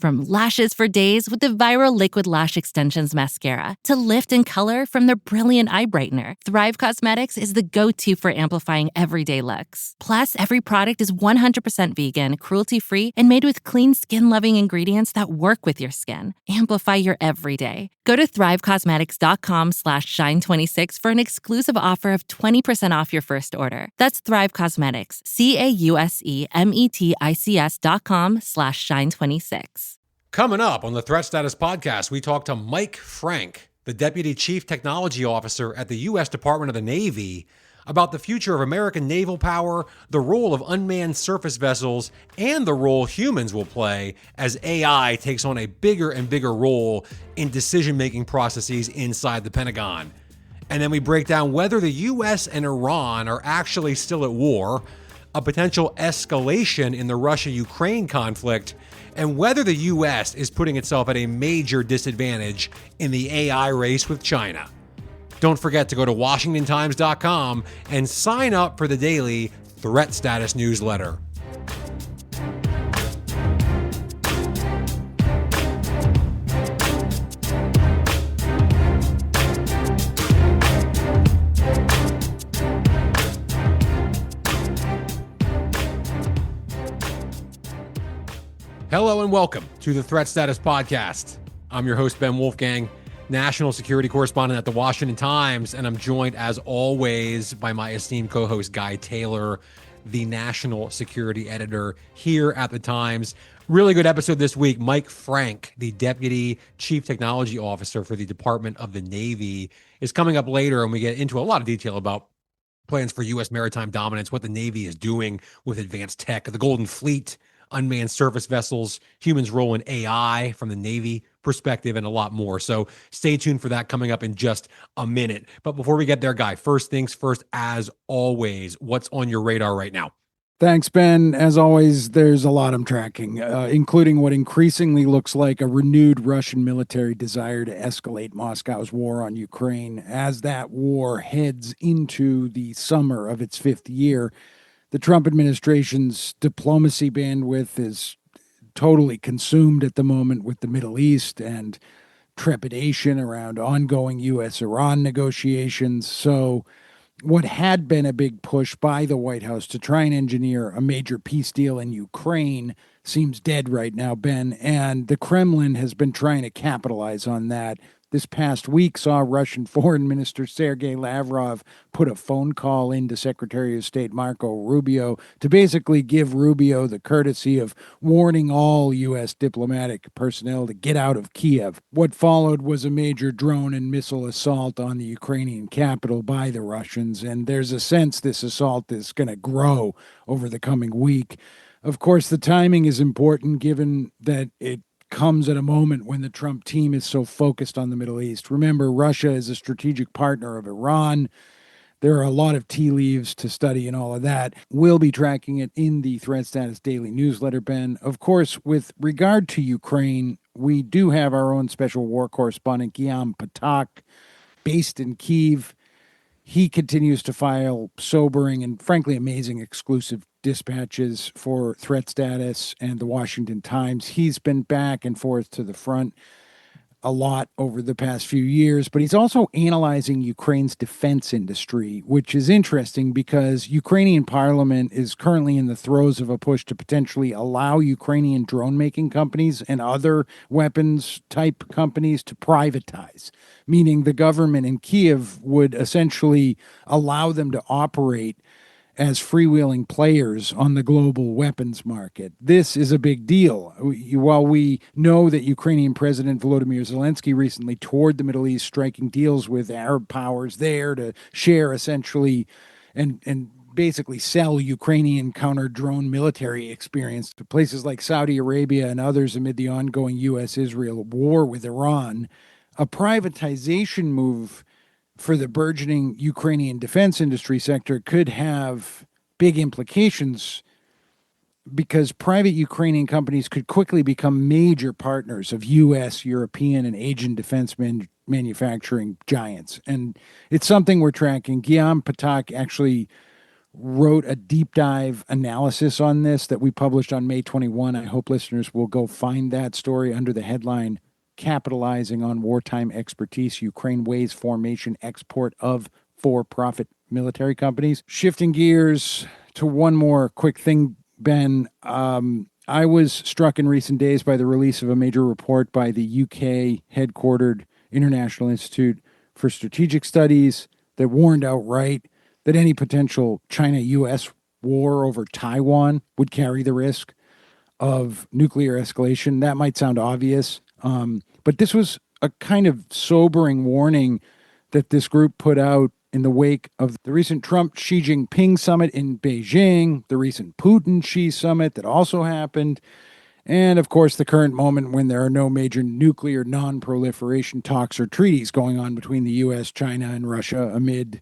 From lashes for days with the viral Liquid Lash Extensions Mascara to lift and color from their brilliant eye brightener, Thrive Cosmetics is the go-to for amplifying everyday looks. Plus, every product is 100% vegan, cruelty-free, and made with clean, skin-loving ingredients that work with your skin. Amplify your everyday. Go to thrivecosmetics.com/shine26 for an exclusive offer of 20% off your first order. That's Thrive Cosmetics, CAUSEMETICS.com/shine26. Coming up on the Threat Status Podcast, we talk to Mike Frank, the Deputy Chief Technology Officer at the U.S. Department of the Navy, about the future of American naval power, the role of unmanned surface vessels, and the role humans will play as AI takes on a bigger and bigger role in decision-making processes inside the Pentagon. And then we break down whether the U.S. and Iran are actually still at war, a potential escalation in the Russia-Ukraine conflict, and whether the U.S. is putting itself at a major disadvantage in the AI race with China. Don't forget to go to WashingtonTimes.com and sign up for the daily Threat Status newsletter. Hello and welcome to the Threat Status Podcast. I'm your host, Ben Wolfgang, national security correspondent at the Washington Times, and I'm joined, as always, by my esteemed co-host, Guy Taylor, the national security editor here at the Times. Really good episode this week. Mike Frank, the Deputy Chief Technology Officer for the Department of the Navy, is coming up later, and we get into a lot of detail about plans for U.S. maritime dominance, what the Navy is doing with advanced tech, the Golden Fleet, unmanned surface vessels, humans' role in AI from the Navy perspective, and a lot more. So stay tuned for that coming up in just a minute. But before we get there, Guy, first things first, as always, what's on your radar right now? Thanks, Ben. As always, there's a lot I'm tracking, including what increasingly looks like a renewed Russian military desire to escalate Moscow's war on Ukraine. As that war heads into the summer of its fifth year, the Trump administration's diplomacy bandwidth is totally consumed at the moment with the Middle East and trepidation around ongoing U.S.-Iran negotiations. So what had been a big push by the White House to try and engineer a major peace deal in Ukraine seems dead right now, Ben, and the Kremlin has been trying to capitalize on that. This past week saw Russian Foreign Minister Sergei Lavrov put a phone call into Secretary of State Marco Rubio to basically give Rubio the courtesy of warning all U.S. diplomatic personnel to get out of Kiev. What followed was a major drone and missile assault on the Ukrainian capital by the Russians, and there's a sense this assault is going to grow over the coming week. Of course, the timing is important given that it comes at a moment when the Trump team is so focused on the Middle East. Remember, Russia is a strategic partner of Iran. There are a lot of tea leaves to study and all of that. We'll be tracking it in the Threat Status Daily newsletter, Ben. Of course, with regard to Ukraine, we do have our own special war correspondent, Guillaume Patak, based in Kyiv. He continues to file sobering and frankly amazing exclusive dispatches for Threat Status and the Washington Times. He's been back and forth to the front a lot over the past few years, but he's also analyzing Ukraine's defense industry, which is interesting because Ukrainian parliament is currently in the throes of a push to potentially allow Ukrainian drone-making companies and other weapons-type companies to privatize, meaning the government in Kyiv would essentially allow them to operate as freewheeling players on the global weapons market. This is a big deal. While we know that Ukrainian President Volodymyr Zelensky recently toured the Middle East, striking deals with Arab powers there to share essentially and basically sell Ukrainian counter-drone military experience to places like Saudi Arabia and others amid the ongoing U.S.-Israel war with Iran, a privatization move for the burgeoning Ukrainian defense industry sector could have big implications because private Ukrainian companies could quickly become major partners of U.S., European, and Asian defense manufacturing giants. And it's something we're tracking. Guillaume Patak actually wrote a deep dive analysis on this that we published on May 21. I hope listeners will go find that story under the headline, Capitalizing on Wartime Expertise, Ukraine Weighs Formation Export of For-Profit Military Companies. Shifting gears to one more quick thing, Ben. I was struck in recent days by the release of a major report by the UK headquartered International Institute for Strategic Studies that warned outright that any potential China-U.S. war over Taiwan would carry the risk of nuclear escalation. That might sound obvious, but this was a kind of sobering warning that this group put out in the wake of the recent Trump-Xi Jinping summit in Beijing, the recent Putin-Xi summit that also happened, and of course the current moment when there are no major nuclear non-proliferation talks or treaties going on between the U.S., China, and Russia amid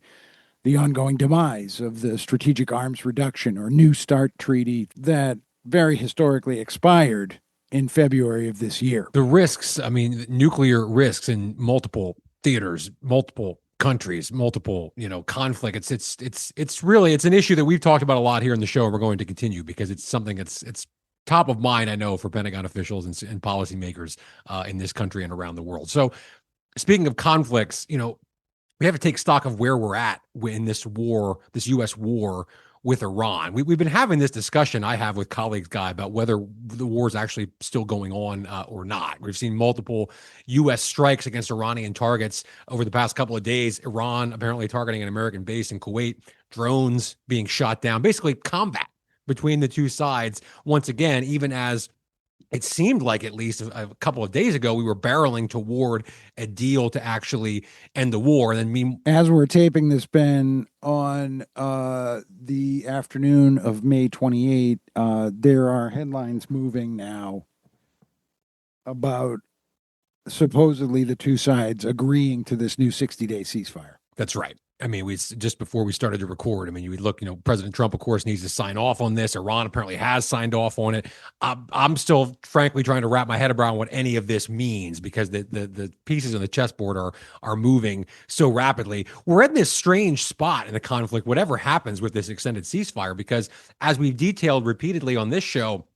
the ongoing demise of the Strategic Arms Reduction or New START treaty that very historically expired in February of this year. The risks, I mean, nuclear risks in multiple theaters, multiple countries, multiple, conflict. It's really, it's an issue that we've talked about a lot here in the show, and we're going to continue because it's something it's top of mind, I know, for Pentagon officials and policymakers in this country and around the world. So speaking of conflicts, we have to take stock of where we're at in this war, this U.S. war with Iran. We've been having this discussion I have with colleagues, Guy, about whether the war is actually still going on or not. We've seen multiple U.S. strikes against Iranian targets over the past couple of days. Iran apparently targeting an American base in Kuwait, drones being shot down, basically combat between the two sides. Once again, even as it seemed like, at least a couple of days ago, we were barreling toward a deal to actually end the war. And then, as we're taping this, Ben, on the afternoon of May 28, there are headlines moving now about supposedly the two sides agreeing to this new 60-day ceasefire. That's right. I mean, just before we started to record, you would look, President Trump, of course, needs to sign off on this. Iran apparently has signed off on it. I'm still, frankly, trying to wrap my head around what any of this means because the pieces on the chessboard are moving so rapidly. We're in this strange spot in the conflict, whatever happens with this extended ceasefire, because as we've detailed repeatedly on this show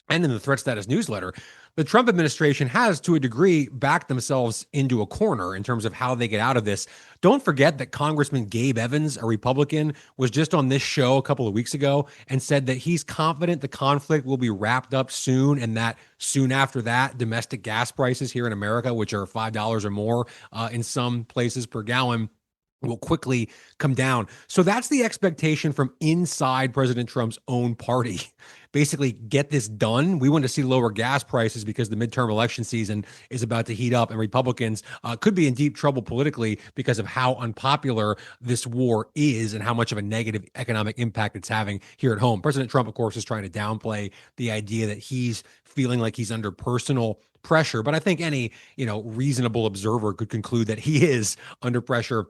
and in the Threat Status newsletter, the Trump administration has, to a degree, backed themselves into a corner in terms of how they get out of this. Don't forget that Congressman Gabe Evans, a Republican, was just on this show a couple of weeks ago and said that he's confident the conflict will be wrapped up soon, and that soon after that, domestic gas prices here in America, which are $5 or more in some places per gallon, will quickly come down. So that's the expectation from inside President Trump's own party. Basically, get this done. We want to see lower gas prices because the midterm election season is about to heat up, and Republicans could be in deep trouble politically because of how unpopular this war is and how much of a negative economic impact it's having here at home. President Trump, of course, is trying to downplay the idea that he's feeling like he's under personal pressure. But I think any, reasonable observer could conclude that he is under pressure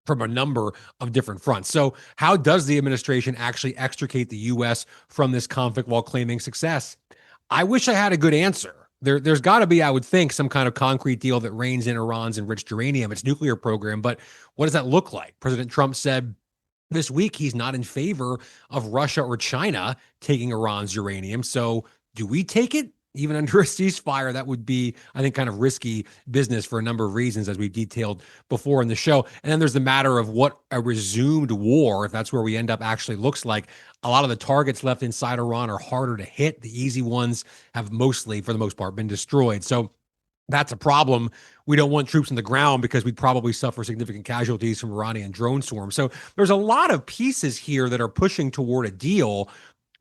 from a number of different fronts. So how does the administration actually extricate the U.S. from this conflict while claiming success? I wish I had a good answer. There's got to be, I would think, some kind of concrete deal that reins in Iran's enriched uranium, its nuclear program. But what does that look like? President Trump said this week he's not in favor of Russia or China taking Iran's uranium. So do we take it? Even under a ceasefire, that would be, I think, kind of risky business for a number of reasons, as we've detailed before in the show. And then there's the matter of what a resumed war, if that's where we end up, actually looks like. A lot of the targets left inside Iran are harder to hit. The easy ones have mostly, for the most part, been destroyed. So that's a problem. We don't want troops on the ground because we'd probably suffer significant casualties from Iranian drone swarms. So there's a lot of pieces here that are pushing toward a deal.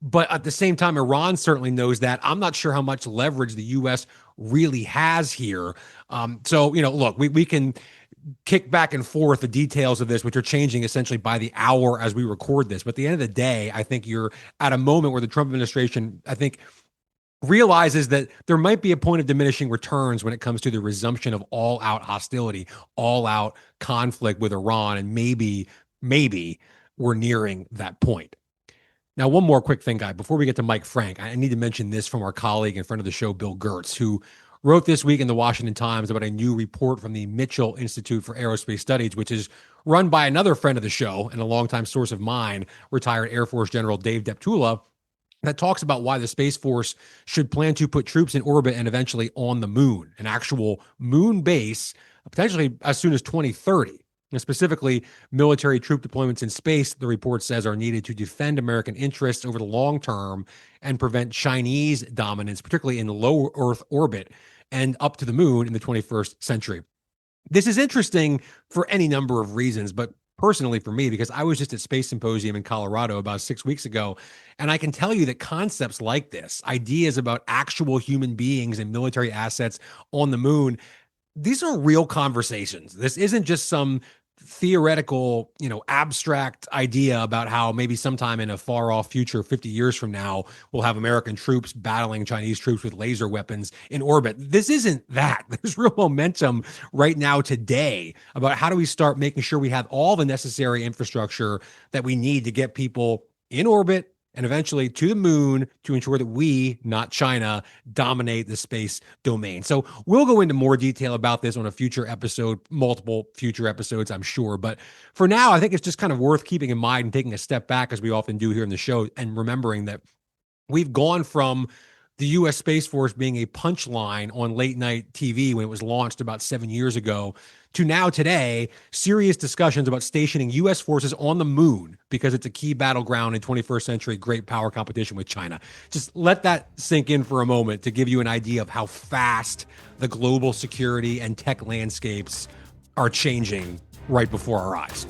But at the same time, Iran certainly knows that. I'm not sure how much leverage the U.S. really has here. So, look, we can kick back and forth the details of this, which are changing essentially by the hour as we record this. But at the end of the day, I think you're at a moment where the Trump administration, I think, realizes that there might be a point of diminishing returns when it comes to the resumption of all-out hostility, all-out conflict with Iran. And maybe we're nearing that point. Now, one more quick thing, Guy, before we get to Mike Frank, I need to mention this from our colleague and friend of the show, Bill Gertz, who wrote this week in the Washington Times about a new report from the Mitchell Institute for Aerospace Studies, which is run by another friend of the show and a longtime source of mine, retired Air Force General Dave Deptula, that talks about why the Space Force should plan to put troops in orbit and eventually on the moon, an actual moon base, potentially as soon as 2030. And specifically, military troop deployments in space, the report says, are needed to defend American interests over the long term and prevent Chinese dominance, particularly in low Earth orbit and up to the moon in the 21st century. This is interesting for any number of reasons, but personally for me, because I was just at Space Symposium in Colorado about 6 weeks ago, and I can tell you that concepts like this, ideas about actual human beings and military assets on the moon, these are real conversations. This isn't just some theoretical, abstract idea about how maybe sometime in a far off future, 50 years from now, we'll have American troops battling Chinese troops with laser weapons in orbit. This isn't that. There's real momentum right now today about how do we start making sure we have all the necessary infrastructure that we need to get people in orbit and eventually to the moon to ensure that we, not China, dominate the space domain. So we'll go into more detail about this on a future episode, multiple future episodes, I'm sure. But for now, I think it's just kind of worth keeping in mind and taking a step back, as we often do here in the show, and remembering that we've gone from the U.S. Space Force being a punchline on late night TV when it was launched about 7 years ago to now today, serious discussions about stationing U.S. forces on the moon because it's a key battleground in 21st century great power competition with China. Just let that sink in for a moment to give you an idea of how fast the global security and tech landscapes are changing right before our eyes.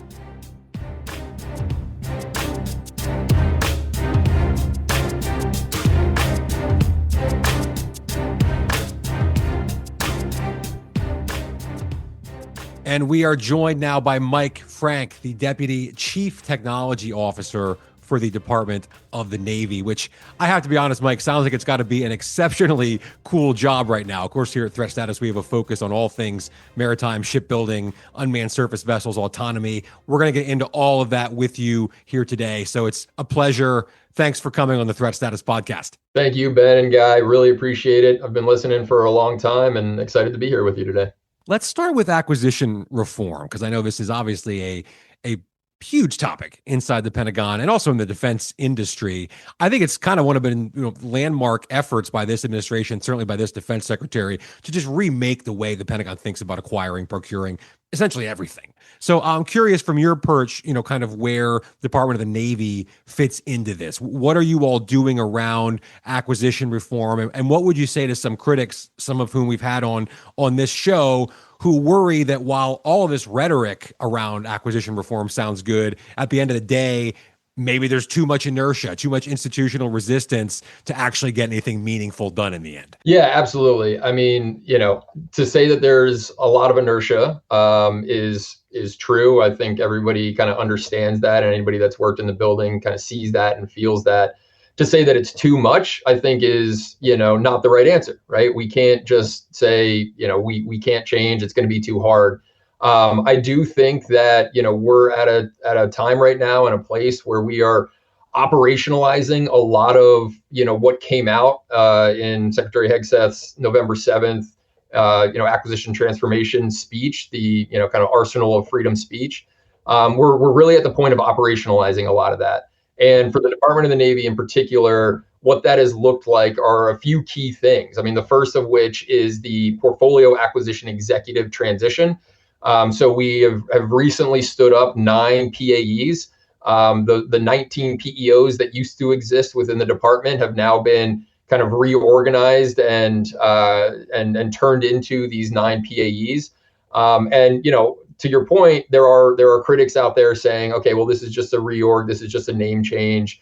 And we are joined now by Mike Frank, the Deputy Chief Technology Officer for the Department of the Navy, which I have to be honest, Mike, sounds like it's got to be an exceptionally cool job right now. Of course, here at Threat Status, we have a focus on all things maritime, shipbuilding, unmanned surface vessels, autonomy. We're going to get into all of that with you here today. So it's a pleasure. Thanks for coming on the Threat Status podcast. Thank you, Ben and Guy. Really appreciate it. I've been listening for a long time and excited to be here with you today. Let's start with acquisition reform, because I know this is obviously a huge topic inside the Pentagon and also in the defense industry. I think it's kind of one of the landmark efforts by this administration, certainly by this defense secretary, to just remake the way the Pentagon thinks about acquiring, procuring, essentially everything. So I'm curious from your perch, kind of where the Department of the Navy fits into this. What are you all doing around acquisition reform? And what would you say to some critics, some of whom we've had on this show, who worry that while all of this rhetoric around acquisition reform sounds good, at the end of the day, maybe there's too much inertia, too much institutional resistance to actually get anything meaningful done in the end? Yeah, absolutely. I mean, to say that there's a lot of inertia is true. I think everybody kind of understands that, and anybody that's worked in the building kind of sees that and feels that. To say that it's too much, I think is, not the right answer, right? We can't just say, we can't change. It's going to be too hard. I do think that, we're at a time right now in a place where we are operationalizing a lot of, what came out in Secretary Hegseth's November 7th, acquisition transformation speech, the, kind of arsenal of freedom speech. We're really at the point of operationalizing a lot of that. And for the Department of the Navy in particular, what that has looked like are a few key things. I mean, the first of which is the portfolio acquisition executive transition. So we have recently stood up 9 PAEs. The 19 PEOs that used to exist within the department have now been kind of reorganized and turned into these 9 PAEs. To your point, there are critics out there saying, okay, well, this is just a reorg. This is just a name change,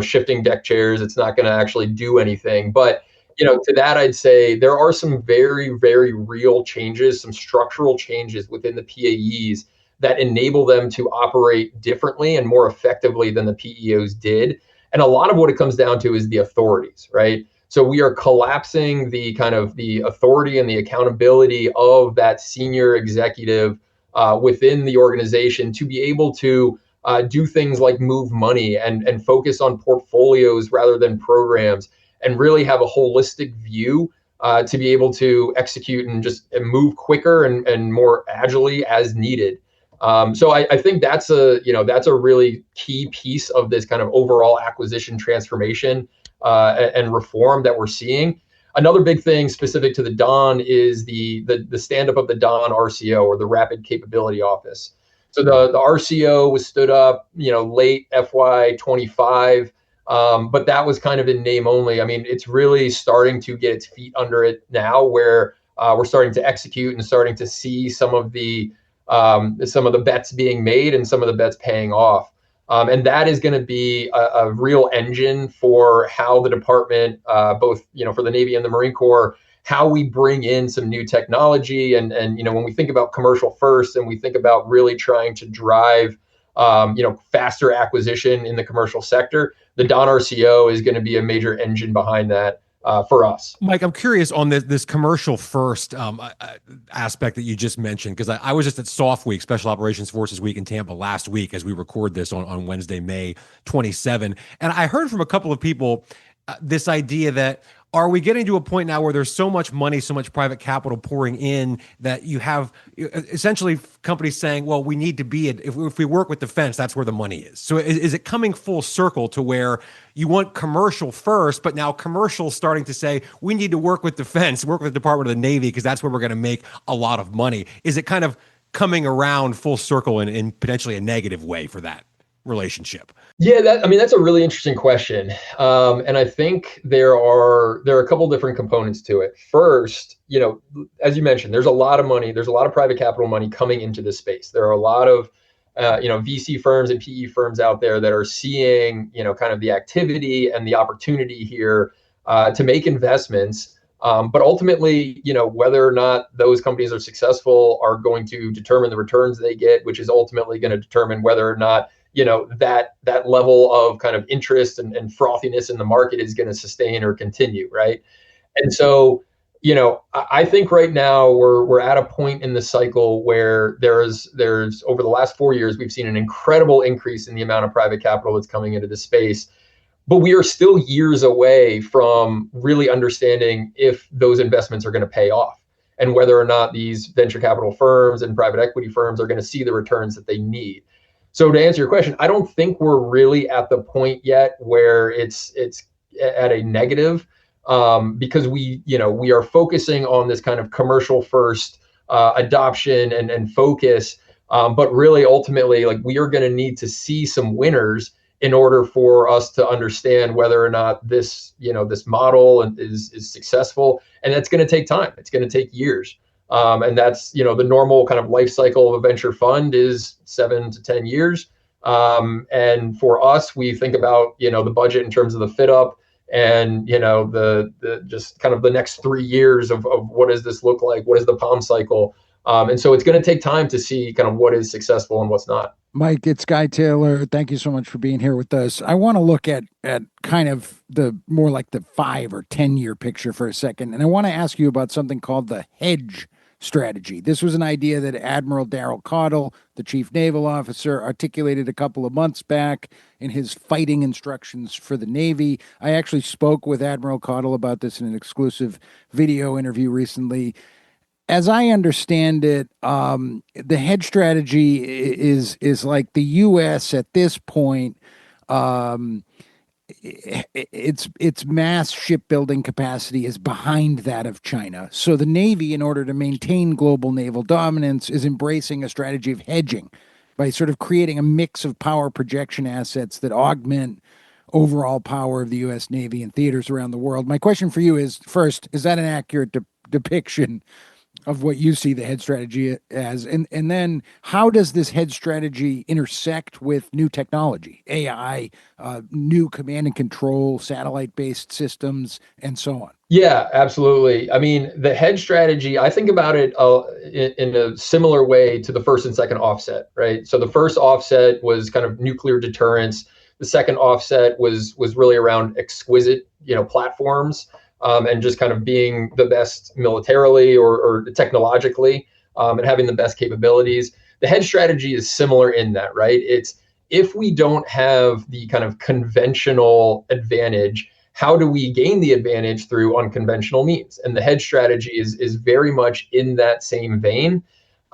shifting deck chairs. It's not going to actually do anything. But, to that, I'd say there are some very, very real changes, some structural changes within the PAEs that enable them to operate differently and more effectively than the PEOs did. And a lot of what it comes down to is the authorities, right? So we are collapsing the kind of the authority and the accountability of that senior executive within the organization to be able to do things like move money and focus on portfolios rather than programs, and really have a holistic view to be able to execute and just move quicker and more agilely as needed. So I think that's a really key piece of this kind of overall acquisition transformation and reform that we're seeing. Another big thing specific to the Don is the stand up of the Don RCO, or the Rapid Capability Office. So the RCO was stood up, late FY25. But that was kind of in name only. I mean, it's really starting to get its feet under it now, where we're starting to execute and starting to see some of the bets being made and some of the bets paying off. And that is going to be a real engine for how the department, both for the Navy and the Marine Corps, how we bring in some new technology. And when we think about commercial first, and we think about really trying to drive faster acquisition in the commercial sector, the Don RCO is going to be a major engine behind that for us. Mike, I'm curious on this commercial first aspect that you just mentioned, because I was just at SOF Week, Special Operations Forces Week in Tampa last week, as we record this on Wednesday, May 27. And I heard from a couple of people this idea that, are we getting to a point now where there's so much money, so much private capital pouring in, that you have essentially companies saying, well, we need to be, if we work with defense, that's where the money is. So is it coming full circle to where you want commercial first, but now commercial starting to say, we need to work with defense, work with the Department of the Navy, because that's where we're going to make a lot of money? Is it kind of coming around full circle in potentially a negative way for that relationship? Yeah, that's a really interesting question. And I think there are a couple different components to it. First, as you mentioned, there's a lot of money, there's a lot of private capital money coming into this space. There are a lot of, VC firms and PE firms out there that are seeing, kind of the activity and the opportunity here to make investments. But ultimately, whether or not those companies are successful are going to determine the returns they get, which is ultimately going to determine whether or not that level of kind of interest and frothiness in the market is going to sustain or continue, right? And so, I think right now we're at a point in the cycle where there's over the last 4 years, we've seen an incredible increase in the amount of private capital that's coming into the space. But we are still years away from really understanding if those investments are going to pay off, and whether or not these venture capital firms and private equity firms are going to see the returns that they need. So to answer your question, I don't think we're really at the point yet where it's at a negative, because we are focusing on this kind of commercial first adoption and focus. But really, ultimately, like, we are going to need to see some winners in order for us to understand whether or not this model is successful. And that's going to take time. It's going to take years. And that's, the normal kind of life cycle of a venture fund is 7 to 10 years. And for us, we think about, the budget in terms of the fit up and, the just kind of the next 3 years of what does this look like? What is the Palm cycle? And so it's going to take time to see kind of what is successful and what's not. Mike, it's Guy Taylor. Thank you so much for being here with us. I want to look at kind of the more like the 5 or 10 year picture for a second. And I want to ask you about something called the hedge strategy. This was an idea that Admiral Darrell Caudle, the chief naval officer, articulated a couple of months back in his fighting instructions for the Navy. I actually spoke with Admiral Caudle about this in an exclusive video interview recently. As I understand it, the hedge strategy is like the U.S. at this point. Its mass shipbuilding capacity is behind that of China. So the Navy, in order to maintain global naval dominance, is embracing a strategy of hedging by sort of creating a mix of power projection assets that augment overall power of the U.S. Navy in theaters around the world. My question for you is, first, is that an accurate depiction of what you see the hedge strategy as? And then how does this hedge strategy intersect with new technology, AI, new command and control, satellite-based systems, and so on? Yeah, absolutely. I mean, the hedge strategy, I think about it in a similar way to the first and second offset, right? So the first offset was kind of nuclear deterrence. The second offset was really around exquisite, platforms. And just kind of being the best militarily or technologically, and having the best capabilities. The hedge strategy is similar in that, right? It's, if we don't have the kind of conventional advantage, how do we gain the advantage through unconventional means? And the hedge strategy is very much in that same vein.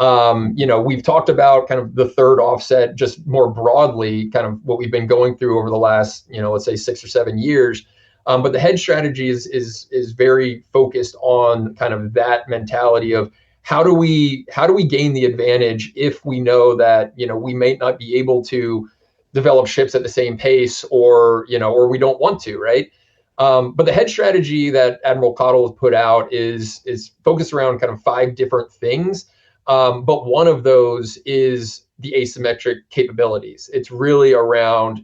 We've talked about kind of the third offset just more broadly, kind of what we've been going through over the last, let's say 6 or 7 years. But the hedge strategy is very focused on kind of that mentality of how do we gain the advantage if we know that, we may not be able to develop ships at the same pace, or we don't want to, right? But the hedge strategy that Admiral Cottle has put out is focused around kind of 5 different things. But one of those is the asymmetric capabilities. It's really around,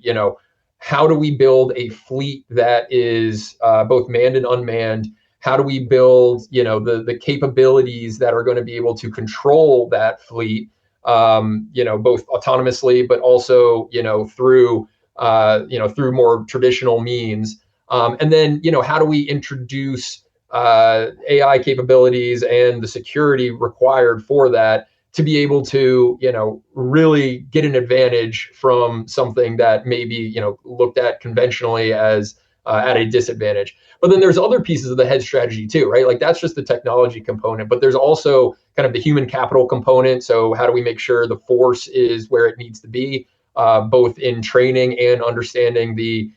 how do we build a fleet that is both manned and unmanned? How do we build, the capabilities that are going to be able to control that fleet, both autonomously, but also, through more traditional means. And then, how do we introduce AI capabilities and the security required for that to be able to, really get an advantage from something that maybe, looked at conventionally as at a disadvantage. But then there's other pieces of the hedge strategy too, right? Like that's just the technology component, but there's also kind of the human capital component. So how do we make sure the force is where it needs to be, both in training and understanding the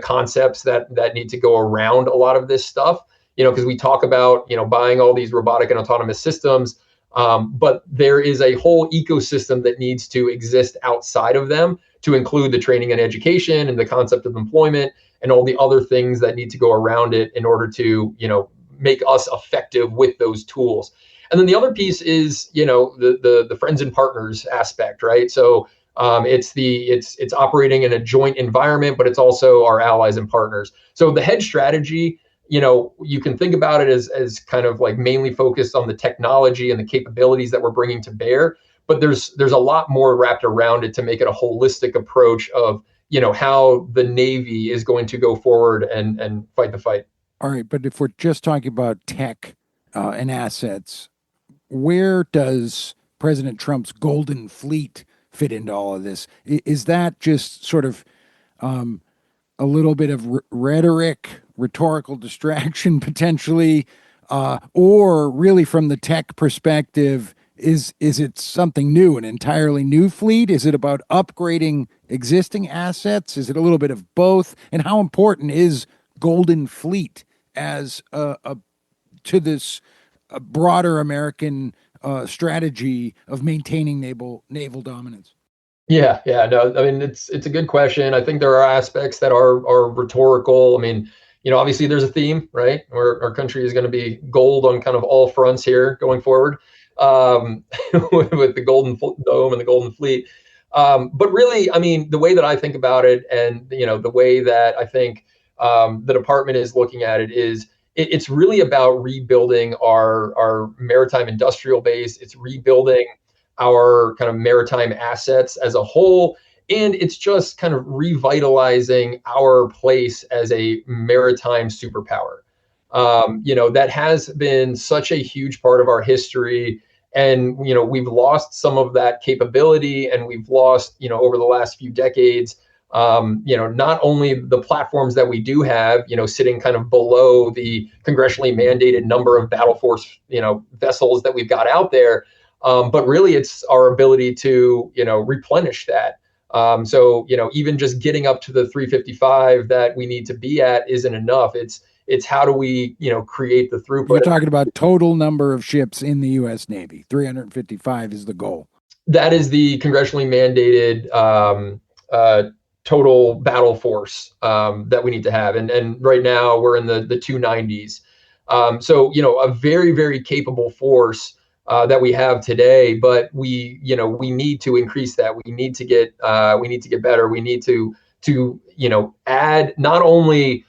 concepts that need to go around a lot of this stuff, because we talk about, buying all these robotic and autonomous systems, but there is a whole ecosystem that needs to exist outside of them to include the training and education and the concept of employment and all the other things that need to go around it in order to, make us effective with those tools. And then the other piece is, the friends and partners aspect, right? So it's operating in a joint environment, but it's also our allies and partners. So the hedge strategy, you can think about it as kind of like mainly focused on the technology and the capabilities that we're bringing to bear, but there's a lot more wrapped around it to make it a holistic approach of, how the Navy is going to go forward and fight the fight. All right, but if we're just talking about tech and assets, where does President Trump's Golden Fleet fit into all of this? Is that just sort of a little bit of rhetoric, rhetorical distraction potentially, or really from the tech perspective, is it something new, an entirely new fleet? Is it about upgrading existing assets? Is it a little bit of both? And how important is Golden Fleet as to this broader American strategy of maintaining naval dominance? Yeah, no, I mean, it's a good question. I think there are aspects that are rhetorical. I mean, obviously there's a theme, right? Our country is going to be gold on kind of all fronts here going forward, with the Golden Dome and the Golden Fleet. But really, I mean, the way that I think about it, and the way that I think the department is looking at it is, it's really about rebuilding our maritime industrial base. It's rebuilding our kind of maritime assets as a whole. And it's just kind of revitalizing our place as a maritime superpower. That has been such a huge part of our history. And, we've lost some of that capability, and we've lost, over the last few decades, not only the platforms that we do have, sitting kind of below the congressionally mandated number of battle force, vessels that we've got out there, but really it's our ability to, replenish that. So, even just getting up to the 355 that we need to be at isn't enough. It's how do we, create the throughput. You're talking about total number of ships in the U.S. Navy. 355 is the goal. That is the congressionally mandated total battle force that we need to have. And right now we're in the 290s. So, a very, very capable force that we have today, but we need to increase that. We need to get better. We need to add not only,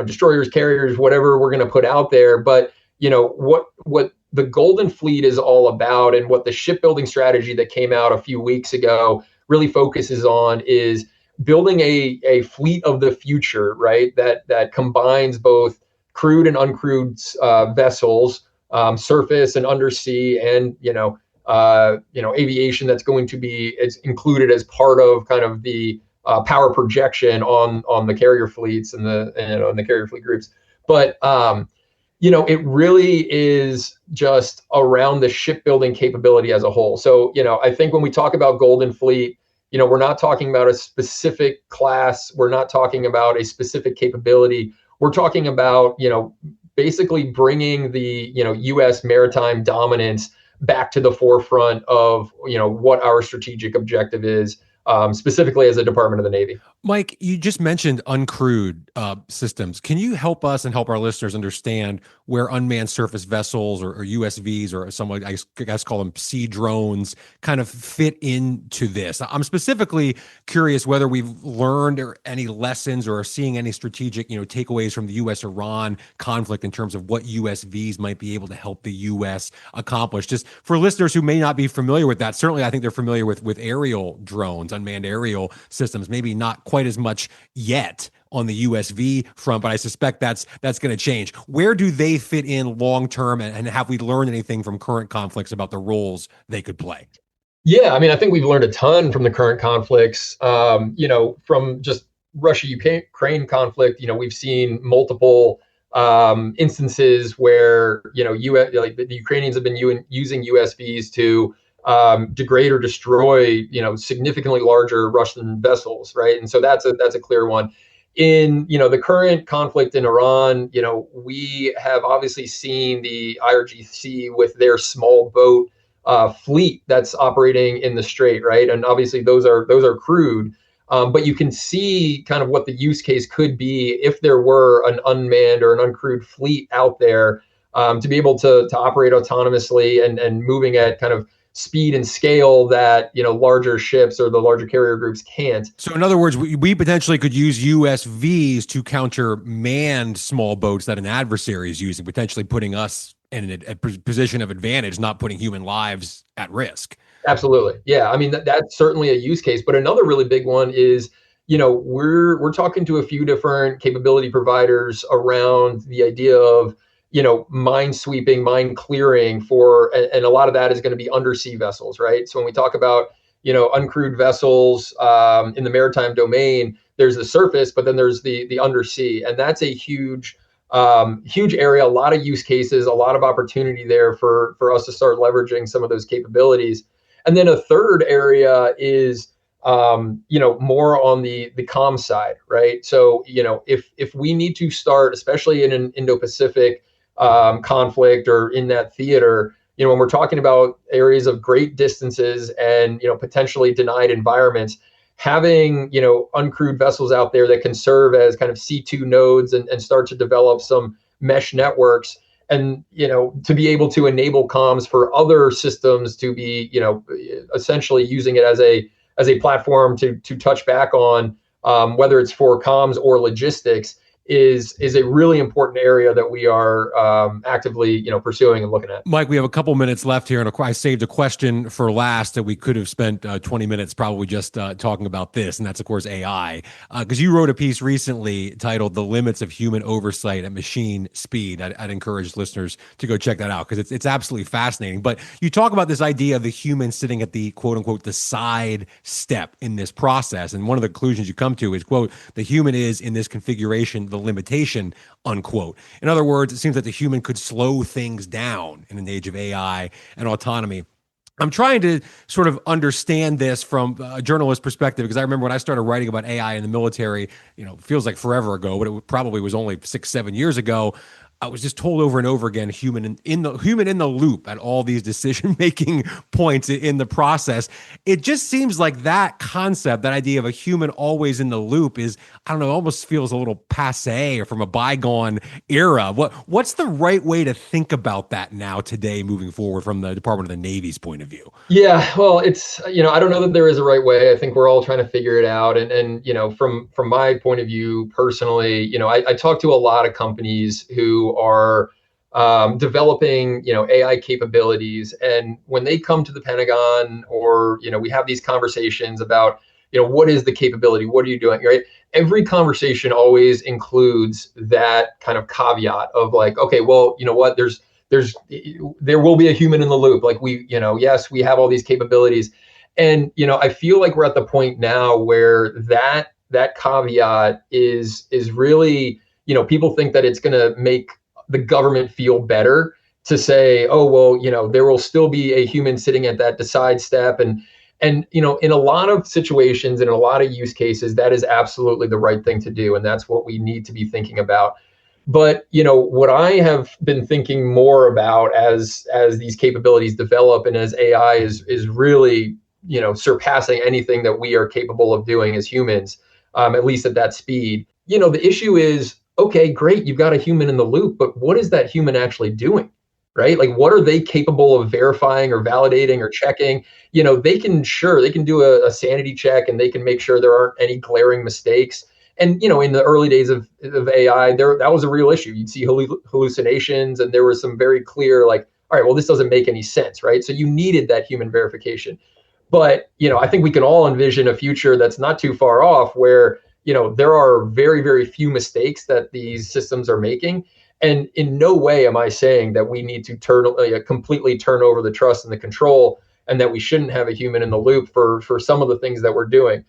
destroyers, carriers, whatever we're going to put out there, but, what the Golden Fleet is all about, and what the shipbuilding strategy that came out a few weeks ago really focuses on, is building a fleet of the future, right? That combines both crewed and uncrewed vessels, surface and undersea, and aviation that's going to be included as part of kind of the power projection on the carrier fleets and the carrier fleet groups. But it really is just around the shipbuilding capability as a whole. So, I think when we talk about Golden Fleet, we're not talking about a specific class. We're not talking about a specific capability. We're talking about, basically bringing the, U.S. maritime dominance back to the forefront of, what our strategic objective is, specifically as a Department of the Navy. Mike, you just mentioned uncrewed systems. Can you help us and help our listeners understand where unmanned surface vessels or USVs or some, I guess call them sea drones, kind of fit into this? I'm specifically curious whether we've learned any lessons or are seeing any strategic, takeaways from the U.S.-Iran conflict in terms of what USVs might be able to help the U.S. accomplish. Just for listeners who may not be familiar with that, certainly I think they're familiar with aerial drones, unmanned aerial systems, maybe not quite as much yet on the USV front, but I suspect that's going to change. Where do they fit in long term, and have we learned anything from current conflicts about the roles they could play? Yeah, I mean, I think we've learned a ton from the current conflicts. From just Russia-Ukraine conflict, we've seen multiple instances where the Ukrainians have been using USVs to degrade or destroy, significantly larger Russian vessels, right? And so that's a clear one. In the current conflict in Iran, we have obviously seen the IRGC with their small boat fleet that's operating in the strait, right? And obviously those are crewed, but you can see kind of what the use case could be if there were an unmanned or an uncrewed fleet out there, to be able to operate autonomously and moving at kind of speed and scale that larger ships or the larger carrier groups can't. So in other words, we potentially could use USVs to counter manned small boats that an adversary is using, potentially putting us in a position of advantage, not putting human lives at risk. Absolutely. Yeah. I mean, that's certainly a use case. But another really big one is, we're talking to a few different capability providers around the idea of, mine sweeping, mine clearing and a lot of that is going to be undersea vessels, right? So when we talk about, uncrewed vessels in the maritime domain, there's the surface, but then there's the undersea. And that's a huge area, a lot of use cases, a lot of opportunity there for us to start leveraging some of those capabilities. And then a third area is, more on the comm side, right? So, if we need to start, especially in an Indo-Pacific conflict or in that theater, when we're talking about areas of great distances and, potentially denied environments, having, uncrewed vessels out there that can serve as kind of C2 nodes and start to develop some mesh networks and, to be able to enable comms for other systems to be, essentially using it as a platform to touch back on, whether it's for comms or logistics, is a really important area that we are actively, pursuing and looking at. Mike, we have a couple minutes left here, and I saved a question for last that we could have spent 20 minutes probably just talking about this, and that's, of course, AI. Because you wrote a piece recently titled "The Limits of Human Oversight at Machine Speed." I'd encourage listeners to go check that out because it's absolutely fascinating. But you talk about this idea of the human sitting at the quote-unquote the side step in this process, and one of the conclusions you come to is, quote, "The human is, in this configuration, the limitation," unquote. In other words, it seems that the human could slow things down in an age of AI and autonomy. I'm trying to sort of understand this from a journalist perspective, because I remember when I started writing about AI in the military, feels like forever ago, but it probably was only 6-7 years ago. I was just told over and over again, human in the loop at all these decision-making points in the process. It just seems like that concept, that idea of a human always in the loop is, I don't know, almost feels a little passé or from a bygone era. What's the right way to think about that now today moving forward from the Department of the Navy's point of view? Yeah, well, it's, I don't know that there is a right way. I think we're all trying to figure it out. And from my point of view personally, I talk to a lot of companies who are developing, AI capabilities. And when they come to the Pentagon or, we have these conversations about, what is the capability? What are you doing? Right? Every conversation always includes that kind of caveat of like, okay, well, you know what, there will be a human in the loop. Like yes, we have all these capabilities. And, I feel like we're at the point now where that caveat is really, people think that it's going to make the government feel better to say, oh, well, there will still be a human sitting at that decide step. And, in a lot of situations and in a lot of use cases, that is absolutely the right thing to do. And that's what we need to be thinking about. But, what I have been thinking more about as these capabilities develop and as AI is really, surpassing anything that we are capable of doing as humans, at least at that speed. The issue is, okay, great, you've got a human in the loop, but what is that human actually doing? Right? Like, what are they capable of verifying or validating or checking? They can do a sanity check, and they can make sure there aren't any glaring mistakes. And, in the early days of AI, that was a real issue. You'd see hallucinations, and there was some very clear, like, all right, well, this doesn't make any sense, right? So you needed that human verification. But, I think we can all envision a future that's not too far off where, there are very, very few mistakes that these systems are making. And in no way am I saying that we need to completely turn over the trust and the control, and that we shouldn't have a human in the loop for some of the things that we're doing.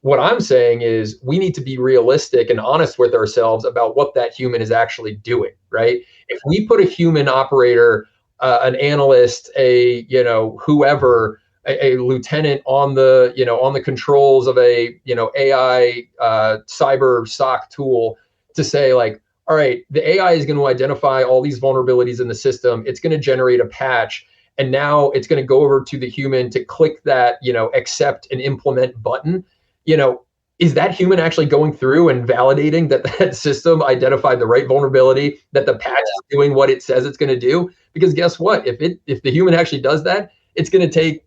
What I'm saying is we need to be realistic and honest with ourselves about what that human is actually doing, right? If we put a human operator, an analyst, whoever, a lieutenant on the controls of a, AI cyber SOC tool to say, like, all right, the AI is going to identify all these vulnerabilities in the system. It's going to generate a patch. And now it's going to go over to the human to click that, accept and implement button. Is that human actually going through and validating that system identified the right vulnerability, that the patch is doing what it says it's going to do? Because guess what? If the human actually does that, it's going to take,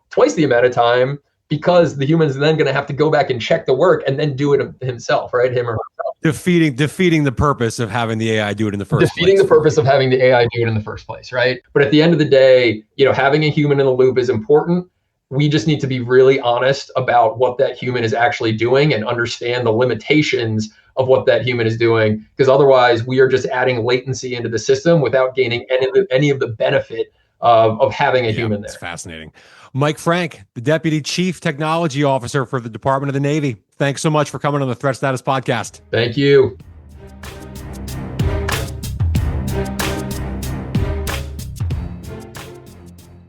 twice the amount of time, because the human's then going to have to go back and check the work and then do it himself, right? Him or herself. Defeating the purpose of having the AI do it in the first place. Defeating the purpose of having the AI do it in the first place, right? But at the end of the day, having a human in the loop is important. We just need to be really honest about what that human is actually doing and understand the limitations of what that human is doing, because otherwise we are just adding latency into the system without gaining any of the benefit of having a human there. It's fascinating. Mike Frank, the Deputy Chief Technology Officer for the Department of the Navy. Thanks so much for coming on the Threat Status Podcast. Thank you.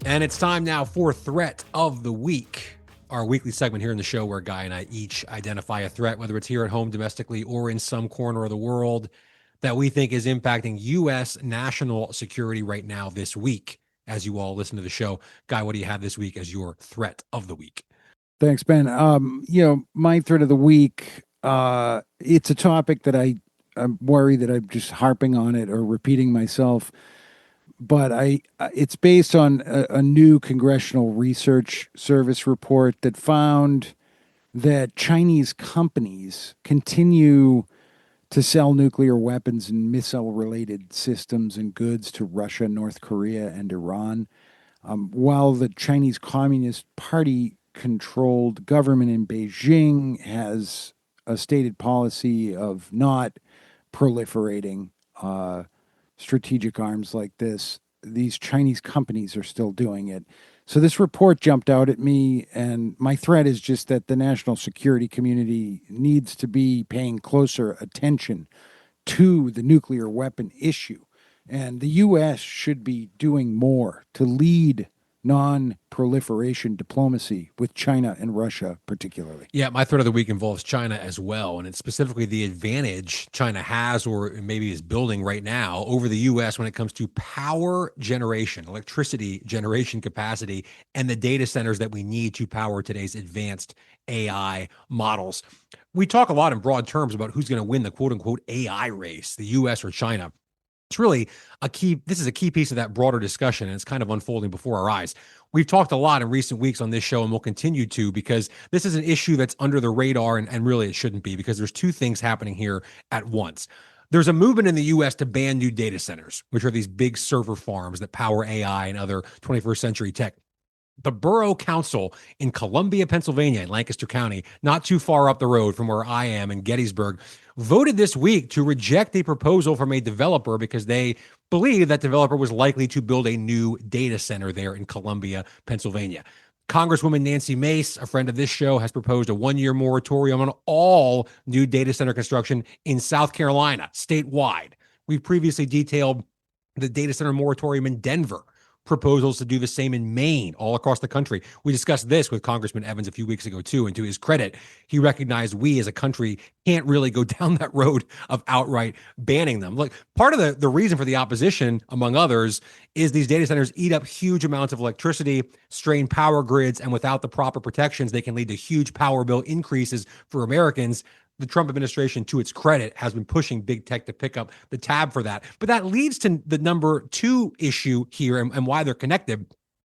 And it's time now for Threat of the Week, our weekly segment here in the show where Guy and I each identify a threat, whether it's here at home domestically or in some corner of the world, that we think is impacting U.S. national security right now this week. As you all listen to the show, Guy, what do you have this week as your threat of the week? Thanks, Ben. My threat of the week, it's a topic that I'm worried that I'm just harping on it or repeating myself. But it's based on a new Congressional Research Service report that found that Chinese companies continue to sell nuclear weapons and missile-related systems and goods to Russia, North Korea, and Iran, while the Chinese Communist Party-controlled government in Beijing has a stated policy of not proliferating strategic arms like this. These Chinese companies are still doing it. So this report jumped out at me, and my threat is just that the national security community needs to be paying closer attention to the nuclear weapon issue. And the U.S. should be doing more to lead non-proliferation diplomacy with China and Russia particularly. Yeah, my threat of the week involves China as well, and it's specifically the advantage China has or maybe is building right now over the U.S. when it comes to power generation, electricity generation capacity, and the data centers that we need to power today's advanced AI models. We talk a lot in broad terms about who's going to win the quote-unquote AI race, the U.S. or China. It's really this is a key piece of that broader discussion, and it's kind of unfolding before our eyes. We've talked a lot in recent weeks on this show, and we'll continue to, because this is an issue that's under the radar, and really it shouldn't be, because there's two things happening here at once. There's a movement in the U.S. to ban new data centers, which are these big server farms that power AI and other 21st century tech. The Borough Council in Columbia, Pennsylvania, in Lancaster County, not too far up the road from where I am in Gettysburg, voted this week to reject a proposal from a developer because they believe that developer was likely to build a new data center there in Columbia, Pennsylvania. Congresswoman Nancy Mace, a friend of this show, has proposed a 1-year moratorium on all new data center construction in South Carolina, statewide. We've previously detailed the data center moratorium in Denver, proposals to do the same in Maine, all across the country. We discussed this with Congressman Evans a few weeks ago, too, and to his credit, he recognized we as a country can't really go down that road of outright banning them. Look, part of the reason for the opposition, among others, is these data centers eat up huge amounts of electricity, strain power grids, and without the proper protections, they can lead to huge power bill increases for Americans. The Trump administration, to its credit, has been pushing big tech to pick up the tab for that. But that leads to the number 2 issue here and why they're connected.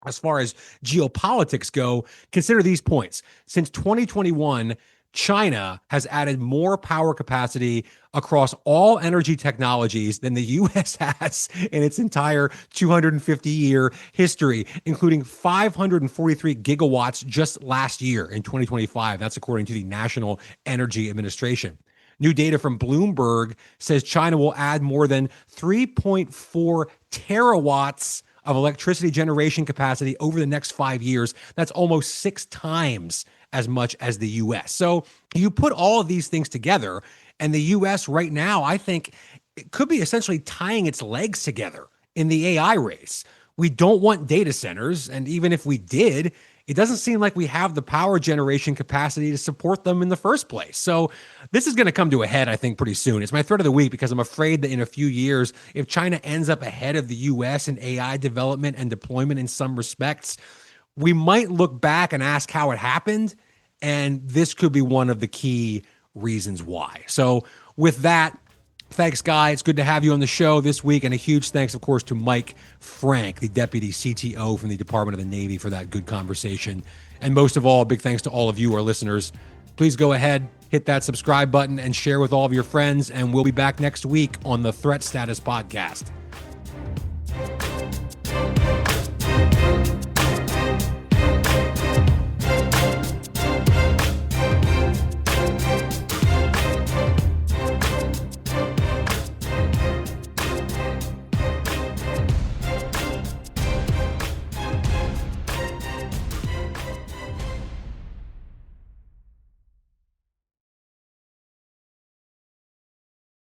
As far as geopolitics go, consider these points. Since 2021, China has added more power capacity across all energy technologies than the U.S. has in its entire 250-year history, including 543 gigawatts just last year in 2025. That's according to the National Energy Administration. New data from Bloomberg says China will add more than 3.4 terawatts of electricity generation capacity over the next 5 years. That's almost 6 times as much as the U.S. So you put all of these things together, and the U.S. right now, I think, it could be essentially tying its legs together in the AI race. We don't want data centers, and even if we did, it doesn't seem like we have the power generation capacity to support them in the first place. So this is going to come to a head, I think, pretty soon. It's my threat of the week because I'm afraid that in a few years, if China ends up ahead of the U.S. in AI development and deployment in some respects, we might look back and ask how it happened, and this could be one of the key reasons why. So with that, thanks, Guy. It's good to have you on the show this week, and a huge thanks, of course, to Mike Frank, the Deputy CTO from the Department of the Navy, for that good conversation. And most of all, big thanks to all of you, our listeners. Please go ahead, hit that subscribe button, and share with all of your friends, and we'll be back next week on the Threat Status Podcast.